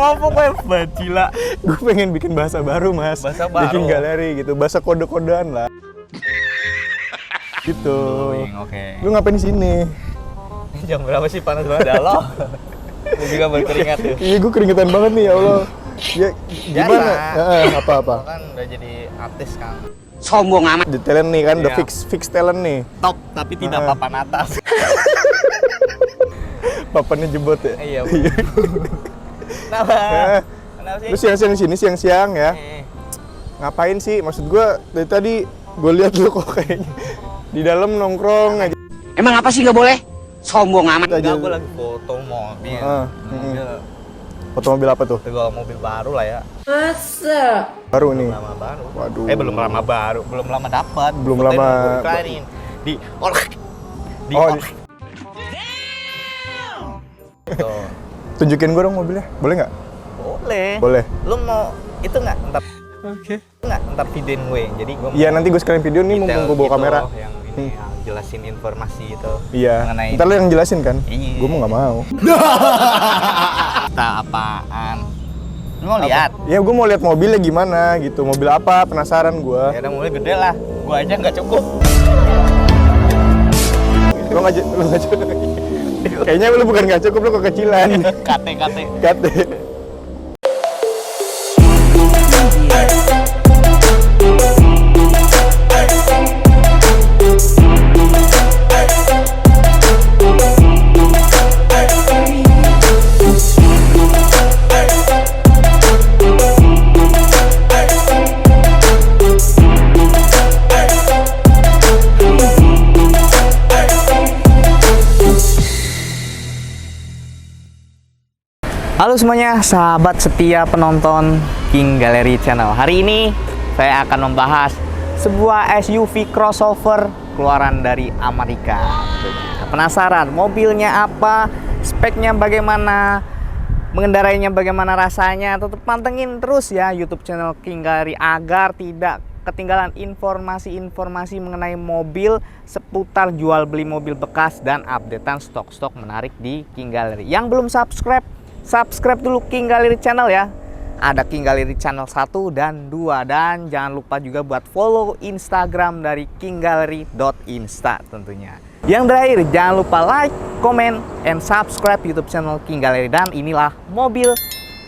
Ngomong apa gue bacila. Gue pengen bikin bahasa baru, Mas. Bahasa baru. Bikin galeri gitu, bahasa kode-kodean lah. Gitu. Oke. Lu ngapain di sini? Jam berapa sih, panas banget dah lo? Lu juga berkeringat tuh. Iya, gue keringetan banget nih, ya Allah. Ya gimana? Apa-apa? Lo kan udah jadi artis kan. Sombong amat. Di talent nih kan, udah Iya. fix talent nih. Top tapi tidak papan atas. Papannya jebot ya? Iya. Kenapa? Kenapa sih? Lu siang-siang di sini, siang-siang ya? Ngapain sih? Maksud gue dari tadi gue lihat lu kok kayaknya di dalam nongkrong aja. Emang apa sih nggak boleh? Sombong amat. Enggak, gue lagi foto mobil. Foto mobil apa tuh? Itu mobil baru lah ya. Baru nih. Lama baru. Waduh. Belum lama baru, belum lama dapat. Belum Fotonya lama. nunggu diklarin. Di Oh, Tuh. tunjukin gue dong mobilnya, boleh nggak? Boleh. Boleh. Lu mau itu nggak ntar? Oke. Nggak ntar videoin gue. Jadi gue. Iya, nanti gue sekalian video nih, mumpung gue bawa kamera. Yang ini yang jelasin informasi itu. Iya. Mengenai. Ntar lu yang jelasin kan? Iya. Gue mau nggak mau. Kita apaan? Lu mau lihat? Ya gue mau lihat mobilnya gimana gitu. Mobil apa? Penasaran gue. Ya udah mobil gede lah. Gue aja nggak cukup. Lu nggak cukup. Kayaknya lu bukan nggak cukup, lu kekecilan. Kate. Kate. Halo semuanya, sahabat setia penonton King Gallery Channel. Hari ini saya akan membahas sebuah SUV crossover keluaran dari Amerika. Penasaran mobilnya apa, speknya bagaimana, mengendarainya bagaimana rasanya? Tetap pantengin terus ya YouTube channel King Gallery agar tidak ketinggalan informasi-informasi mengenai mobil, seputar jual beli mobil bekas dan updatean stok-stok menarik di King Gallery. Yang belum subscribe dulu King Gallery Channel ya. Ada King Gallery Channel 1 dan 2. Dan jangan lupa juga buat follow Instagram dari kinggallery.insta tentunya. Yang terakhir, jangan lupa like, comment, and subscribe YouTube channel King Gallery. Dan inilah mobil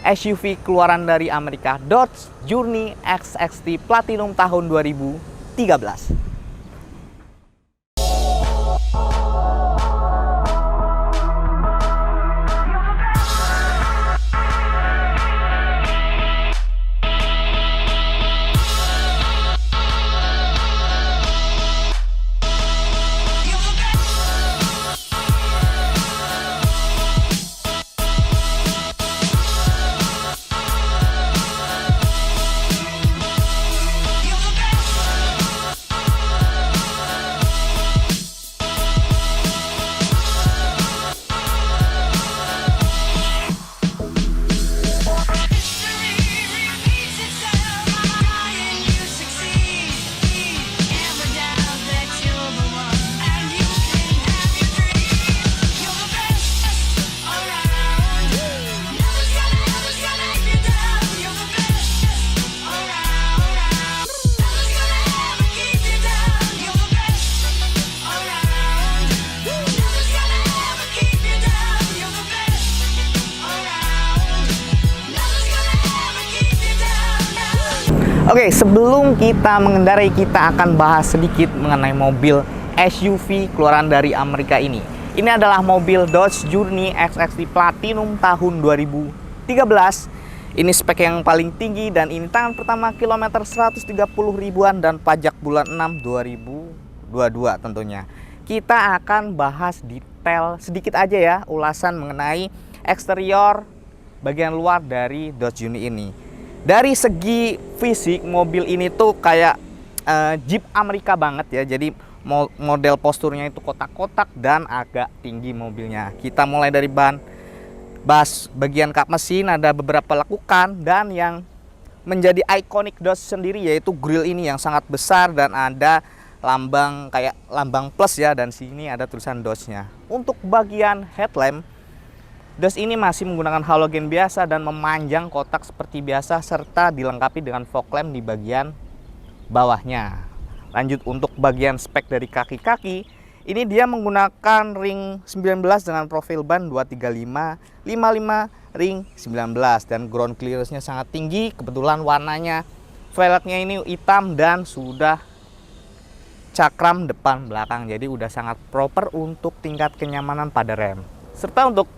SUV keluaran dari Amerika, Dodge Journey XXT Platinum tahun 2013. Oke, sebelum kita mengendarai, kita akan bahas sedikit mengenai mobil SUV keluaran dari Amerika ini. Ini adalah mobil Dodge Journey XXT Platinum tahun 2013. Ini spek yang paling tinggi dan ini tangan pertama kilometer 130 ribuan dan pajak bulan 6 2022 tentunya. Kita akan bahas detail sedikit aja ya, ulasan mengenai eksterior bagian luar dari Dodge Journey ini. Dari segi fisik, mobil ini tuh kayak Jeep Amerika banget ya. Jadi model posturnya itu kotak-kotak dan agak tinggi mobilnya. Kita mulai dari bas bagian kap mesin, ada beberapa lekukan, dan yang menjadi ikonik Dodge sendiri yaitu grill ini yang sangat besar dan ada lambang kayak lambang plus ya, dan sini ada tulisan Dodge-nya. Untuk bagian headlamp DOS ini masih menggunakan halogen biasa dan memanjang kotak seperti biasa serta dilengkapi dengan fog lamp di bagian bawahnya. Lanjut untuk bagian spek dari kaki-kaki, ini dia menggunakan ring 19 dengan profil ban 235 55 ring 19 dan ground clearance-nya sangat tinggi. Kebetulan warnanya velgnya ini hitam dan sudah cakram depan belakang, jadi udah sangat proper untuk tingkat kenyamanan pada rem. Serta untuk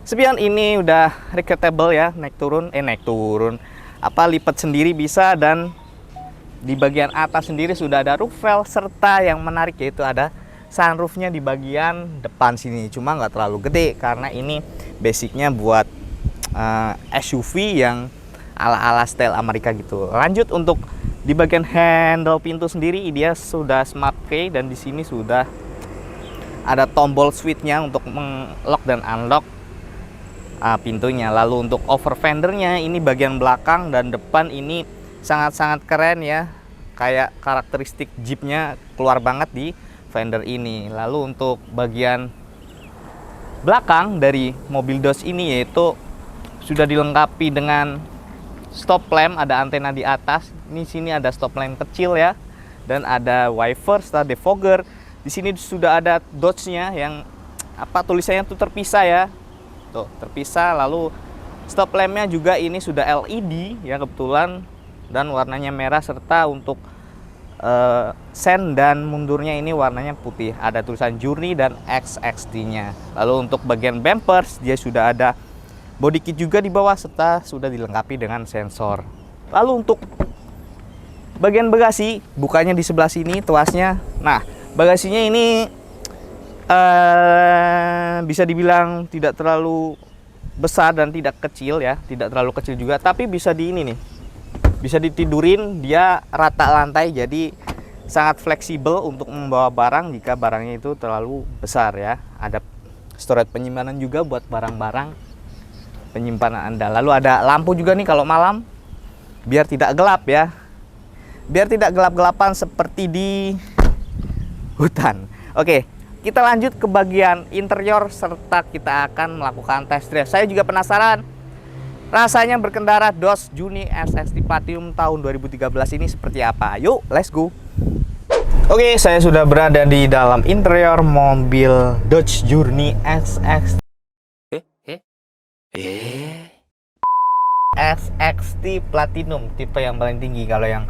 spion ini udah rechargeable ya, naik turun, lipat sendiri bisa, dan di bagian atas sendiri sudah ada roof rail, serta yang menarik yaitu ada sunroofnya di bagian depan sini. Cuma nggak terlalu gede karena ini basicnya buat SUV yang ala-ala style Amerika gitu. Lanjut untuk di bagian handle pintu sendiri, dia sudah smart key dan di sini sudah ada tombol switch-nya untuk meng-lock dan unlock pintunya. Lalu untuk over fendernya, ini bagian belakang dan depan ini sangat-sangat keren ya, kayak karakteristik Jeepnya keluar banget di fender ini. Lalu untuk bagian belakang dari mobil DOS ini yaitu sudah dilengkapi dengan stop lamp, ada antena di atas. Ini sini ada stop lamp kecil ya, dan ada wiper serta defogger. Di sini sudah ada dodge-nya yang tulisannya tuh terpisah ya. Tuh, terpisah. Lalu stop lamp-nya juga ini sudah LED ya kebetulan, dan warnanya merah, serta untuk sen dan mundurnya ini warnanya putih. Ada tulisan Journey dan XXT-nya. Lalu untuk bagian bumpers, dia sudah ada body kit juga di bawah serta sudah dilengkapi dengan sensor. Lalu untuk bagian bagasi, bukanya di sebelah sini tuasnya. Nah, bagasinya ini bisa dibilang tidak terlalu besar dan tidak kecil ya, tidak terlalu kecil juga, tapi bisa di ini nih, bisa ditidurin, dia rata lantai, jadi sangat fleksibel untuk membawa barang jika barangnya itu terlalu besar ya. Ada storage penyimpanan juga buat barang-barang penyimpanan Anda. Lalu ada lampu juga nih kalau malam, biar tidak gelap ya, biar tidak gelap-gelapan seperti di hutan. Oke, kita lanjut ke bagian interior serta kita akan melakukan test drive. Saya juga penasaran rasanya berkendara DOS Journey SXT Platinum tahun 2013 ini seperti apa. Yuk, let's go. Oke, saya sudah berada di dalam interior mobil Dodge Journey SXT Platinum, tipe yang paling tinggi. Kalau yang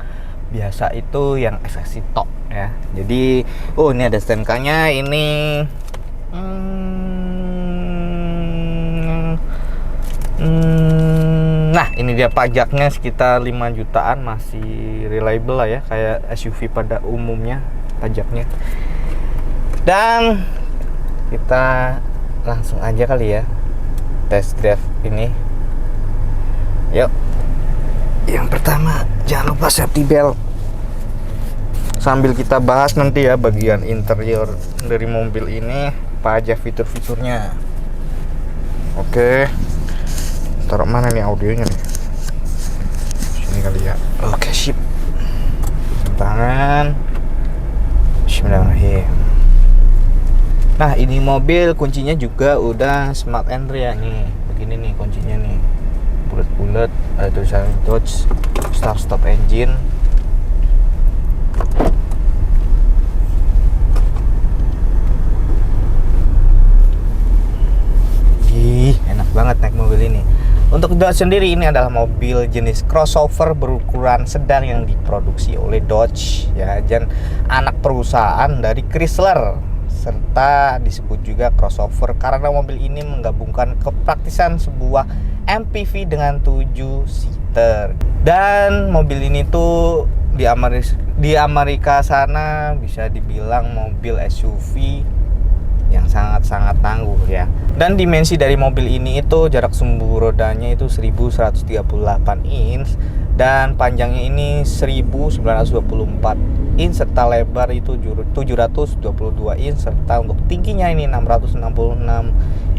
biasa itu yang SXT Top ya. Jadi, ini ada STNK-nya ini. Nah, ini dia pajaknya sekitar 5 jutaan, masih reliable lah ya, kayak SUV pada umumnya pajaknya. Dan kita langsung aja kali ya test drive ini. Yuk. Yang pertama, jangan lupa safety belt. Sambil kita bahas nanti ya bagian interior dari mobil ini, apa aja fitur-fiturnya. Oke. Taruh mana nih audionya nih? Sini kali ya. Oke, sip. Tangan. Bismillahirrahmanirrahim. Nah, ini mobil kuncinya juga udah smart entry ya nih. Begini nih kuncinya nih. Bulat-bulat, ada tulisan Dodge start stop engine. Ih, enak banget naik mobil ini. Untuk Dodge sendiri, ini adalah mobil jenis crossover berukuran sedang yang diproduksi oleh Dodge ya, dan anak perusahaan dari Chrysler, serta disebut juga crossover karena mobil ini menggabungkan kepraktisan sebuah MPV dengan 7 seater. Dan mobil ini tuh di Amerika sana bisa dibilang mobil SUV yang sangat-sangat tangguh ya. Dan dimensi dari mobil ini itu jarak sumbu rodanya itu 1138 inch dan panjangnya ini 1924 inch serta lebar itu 722 inch serta untuk tingginya ini 666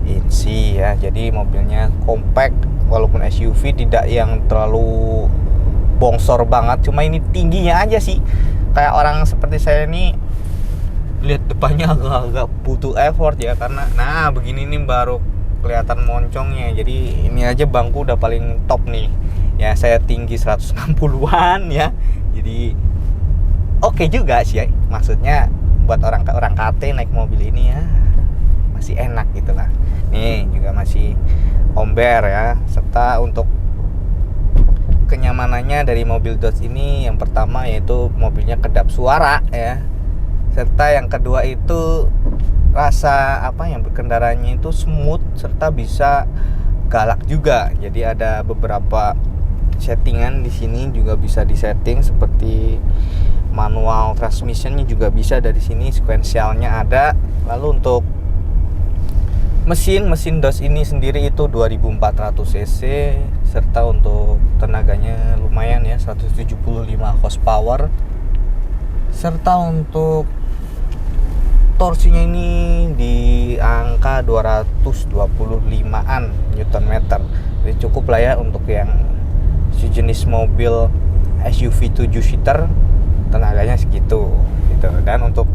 inch ya. Jadi mobilnya compact, walaupun SUV tidak yang terlalu bongsor banget, cuma ini tingginya aja sih. Kayak orang seperti saya ini lihat depannya agak-agak butuh effort ya, karena nah begini nih baru kelihatan moncongnya. Jadi ini aja bangku udah paling top nih ya, saya tinggi 160-an ya, jadi oke juga sih ya. Maksudnya buat orang KT naik mobil ini ya masih enak gitu lah. Nih juga masih omber ya. Serta untuk kenyamanannya dari mobil Dodge ini, yang pertama yaitu mobilnya kedap suara ya. Serta yang kedua itu rasa yang berkendaranya itu smooth serta bisa galak juga. Jadi ada beberapa settingan di sini juga bisa disetting, seperti manual transmissionnya juga bisa dari sini, sequentialnya ada. Lalu untuk mesin Dodge ini sendiri itu 2400 cc, serta untuk tenaganya lumayan ya, 175 horsepower. Serta untuk torsinya ini di angka 225-an Newton meter. Jadi cukup lah ya untuk yang sejenis mobil SUV 7 seater, tenaganya segitu gitu. Dan untuk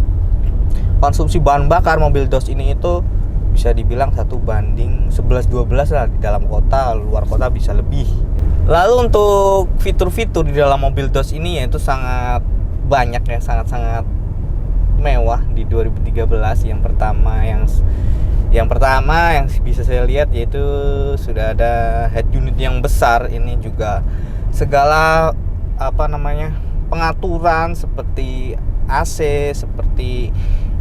konsumsi bahan bakar mobil Dodge ini itu bisa dibilang 1:11-12 lah. Di dalam kota, luar kota bisa lebih. Lalu untuk fitur-fitur di dalam mobil Dodge ini yaitu sangat banyak ya, sangat-sangat mewah di 2013. Yang pertama yang bisa saya lihat yaitu sudah ada head unit yang besar. Ini juga segala pengaturan seperti AC, seperti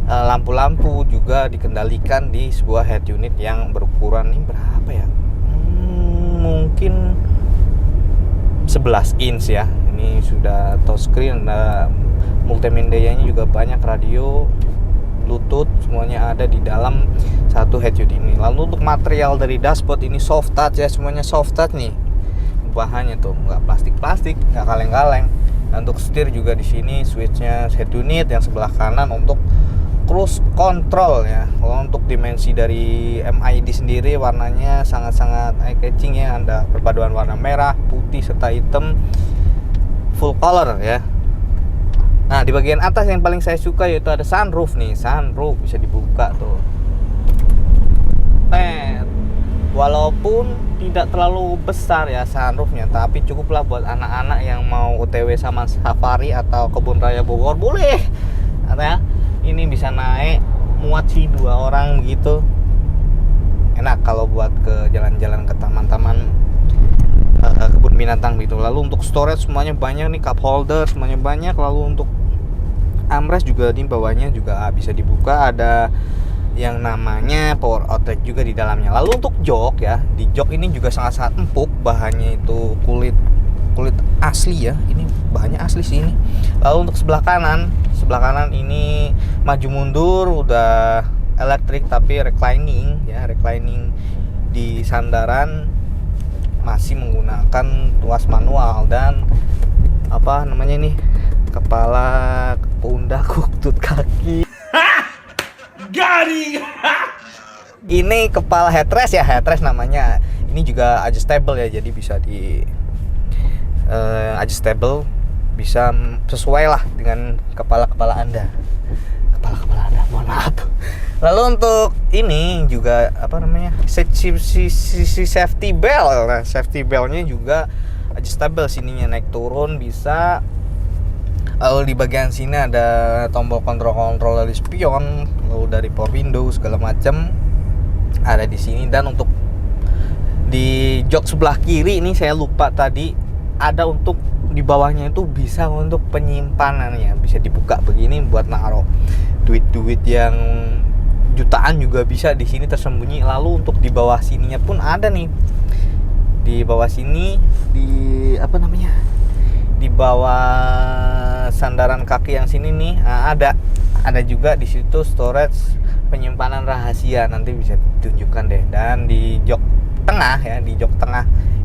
lampu-lampu juga dikendalikan di sebuah head unit yang berukuran ini berapa ya? Mungkin 11 inch ya. Ini sudah touchscreen, multimedianya juga banyak, radio, Bluetooth, semuanya ada di dalam satu head unit ini. Lalu untuk material dari dashboard ini soft touch ya, semuanya soft touch nih. Bahannya tuh nggak plastik, nggak kaleng-kaleng. Dan untuk setir juga di sini switchnya head unit yang sebelah kanan untuk cruise control ya. Kalau untuk dimensi dari MID sendiri warnanya sangat-sangat eye catching ya. Ada perpaduan warna merah, putih serta hitam, full color ya. Nah, di bagian atas yang paling saya suka yaitu ada sunroof nih. Sunroof bisa dibuka tuh. Walaupun tidak terlalu besar ya sunroofnya, tapi cukuplah buat anak-anak yang mau OTW sama safari atau kebun raya Bogor, boleh. Artinya ini bisa naik muat sih 2 orang begitu. Enak kalau buat ke jalan-jalan ke taman-taman kebun binatang gitu. Lalu untuk storage semuanya banyak nih, cup holder semuanya banyak. Lalu untuk armrest juga di bawahnya juga bisa dibuka, ada yang namanya power outlet juga di dalamnya. Lalu untuk jok ya, di jok ini juga sangat-sangat empuk, bahannya itu kulit asli ya. Ini bahannya asli sih ini. Lalu untuk sebelah kanan ini maju mundur udah elektrik tapi reclining ya, reclining di sandaran masih menggunakan tuas manual. Dan kepala, pundak, lutut, kaki. Garing. Ini kepala headrest ya, headrest namanya. Ini juga adjustable ya, jadi bisa di adjustable, bisa sesuai lah dengan kepala Anda. Mohon maaf. Lalu untuk ini juga safety belt. Nah, safety beltnya juga adjustable, sininya naik turun bisa. Lalu di bagian sini ada tombol kontrol dari spion, lalu dari power window segala macam ada di sini. Dan untuk di jok sebelah kiri ini saya lupa tadi, ada untuk di bawahnya itu bisa untuk penyimpanan ya, bisa dibuka begini buat naruh duit yang jutaan juga bisa di sini tersembunyi. Lalu untuk di bawah sininya pun ada nih, di bawah sini di bawah sandaran kaki yang sini nih ada juga di situ storage penyimpanan rahasia, nanti bisa ditunjukkan deh. Dan di jok tengah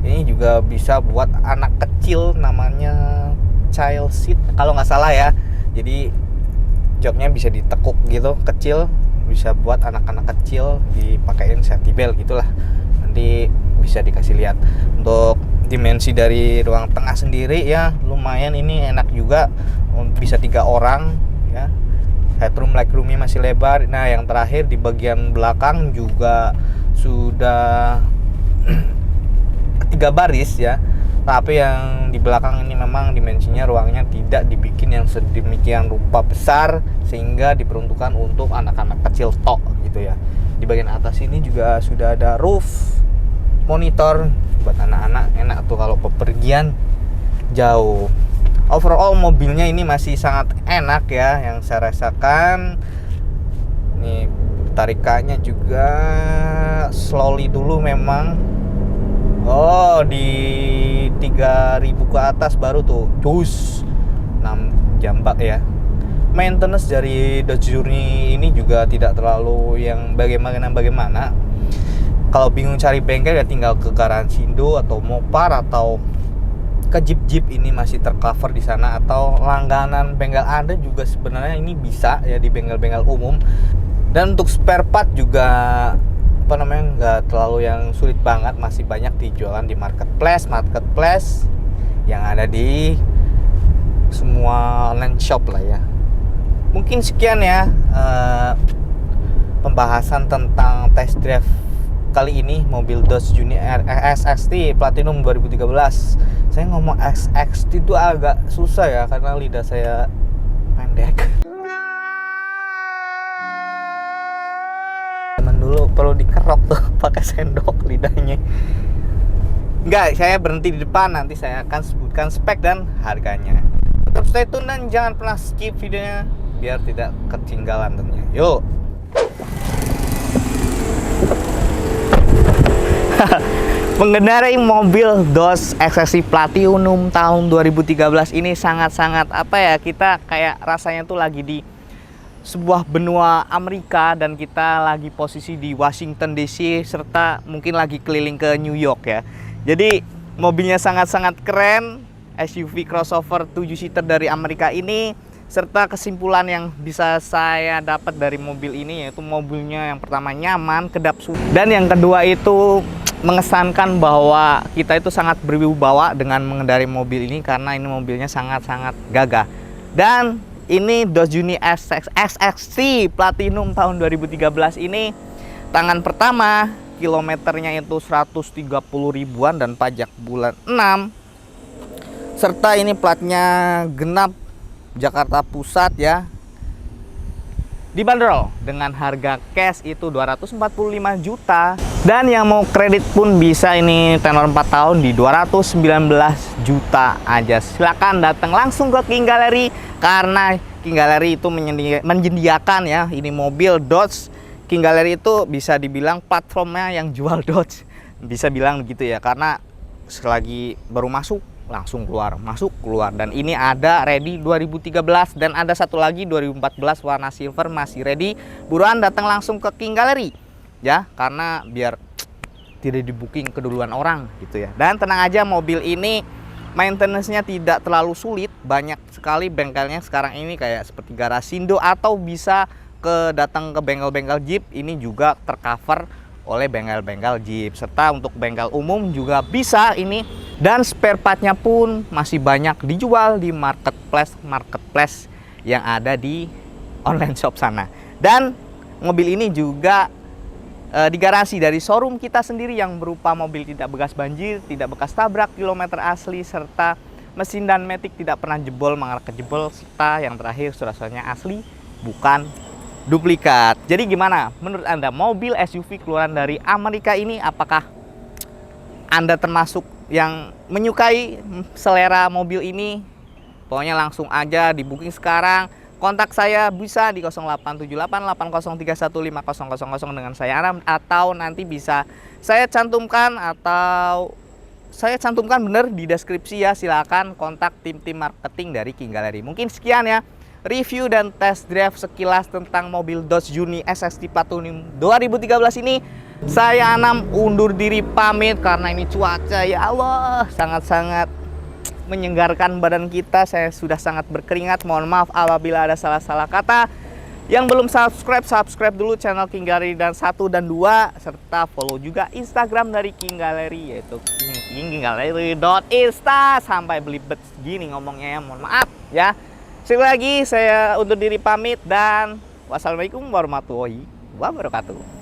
ini juga bisa buat anak kecil, namanya child seat kalau nggak salah ya. Jadi joknya bisa ditekuk gitu, kecil, bisa buat anak-anak kecil dipakein safety belt gitulah. Nanti bisa dikasih lihat. Untuk dimensi dari ruang tengah sendiri ya lumayan, ini enak juga, bisa 3 orang ya. Headroom legroomnya masih lebar. Nah, yang terakhir di bagian belakang juga sudah 3 baris ya. Tapi yang di belakang ini memang dimensinya ruangnya tidak dibikin yang sedemikian rupa besar sehingga diperuntukkan untuk anak-anak kecil tok gitu ya. Di bagian atas ini juga sudah ada roof monitor buat anak-anak, enak tuh kalau bepergian jauh. Overall mobilnya ini masih sangat enak ya yang saya rasakan. Nih tarikannya juga slowly dulu memang. Oh, di 3000 ke atas baru tuh cus 6 jambak ya. Maintenance dari Dodge Journey ini juga tidak terlalu yang bagaimana. Kalau bingung cari bengkel ya tinggal ke Garansindo atau Mopar atau ke Jeep ini masih tercover di sana, atau langganan bengkel Anda juga sebenarnya ini bisa ya di bengkel-bengkel umum. Dan untuk spare part juga nggak terlalu yang sulit banget, masih banyak dijualan di marketplace yang ada di semua online shop lah ya. Mungkin sekian ya pembahasan tentang test drive kali ini mobil Dodge Journey SXT Platinum 2013. Saya ngomong SXT itu agak susah ya karena lidah saya pendek. Dulu perlu dikerok tuh pakai sendok lidahnya. Enggak, saya berhenti di depan, nanti saya akan sebutkan spek dan harganya. Tetap stay tune dan jangan pernah skip videonya biar tidak ketinggalan tentunya. Yuk. Mengendarai mobil Dodge SXT Platinum tahun 2013 ini sangat-sangat kita kayak rasanya tuh lagi di sebuah benua Amerika dan kita lagi posisi di Washington DC serta mungkin lagi keliling ke New York ya. Jadi mobilnya sangat-sangat keren, SUV crossover 7 seater dari Amerika ini. Serta kesimpulan yang bisa saya dapat dari mobil ini yaitu mobilnya yang pertama nyaman, kedap suhu, dan yang kedua itu mengesankan bahwa kita itu sangat berwibawa dengan mengendarai mobil ini karena ini mobilnya sangat-sangat gagah. Dan ini Dodge Journey SXT Platinum tahun 2013 ini tangan pertama, kilometernya itu 130 ribuan dan pajak bulan 6. Serta ini platnya genap Jakarta Pusat ya. Dibanderol dengan harga cash itu 245 juta. Dan yang mau kredit pun bisa, ini tenor 4 tahun di 219 juta aja. Silakan datang langsung ke King Gallery karena King Gallery itu menyediakan ya ini mobil Dodge. King Gallery itu bisa dibilang platformnya yang jual Dodge. Bisa bilang begitu ya karena selagi baru masuk langsung keluar, masuk keluar. Dan ini ada ready 2013 dan ada satu lagi 2014 warna silver masih ready. Buruan datang langsung ke King Gallery ya, karena biar tidak di booking keduluan orang gitu ya. Dan tenang aja, mobil ini maintenance-nya tidak terlalu sulit. Banyak sekali bengkelnya sekarang ini kayak seperti Garasindo atau bisa datang ke bengkel-bengkel Jeep. Ini juga tercover oleh bengkel-bengkel Jeep. Serta untuk bengkel umum juga bisa ini. Dan spare partnya pun masih banyak dijual di marketplace yang ada di online shop sana. Dan mobil ini juga digaransi dari showroom kita sendiri yang berupa mobil tidak bekas banjir, tidak bekas tabrak, kilometer asli, serta mesin dan matic tidak pernah jebol, mengarah ke jebol, serta yang terakhir surat-suratnya asli, bukan duplikat. Jadi gimana menurut Anda mobil SUV keluaran dari Amerika ini? Apakah Anda termasuk yang menyukai selera mobil ini? Pokoknya langsung aja di booking sekarang. Kontak saya bisa di 087880315000 dengan saya Anam, atau nanti bisa saya cantumkan bener di deskripsi ya. Silakan kontak tim marketing dari King Gallery. Mungkin sekian ya review dan test drive sekilas tentang mobil Dodge Journey SXT Platinum 2013 ini. Saya Anam undur diri pamit karena ini cuaca ya Allah sangat-sangat menyegarkan badan kita. Saya sudah sangat berkeringat. Mohon maaf apabila ada salah-salah kata. Yang belum subscribe dulu channel King Gallery dan 1 dan 2, serta follow juga Instagram dari King Gallery yaitu kinggallery.insta. Sampai belibet gini ngomongnya ya, mohon maaf ya. Sekali lagi saya undur diri pamit dan wassalamualaikum warahmatullahi wabarakatuh.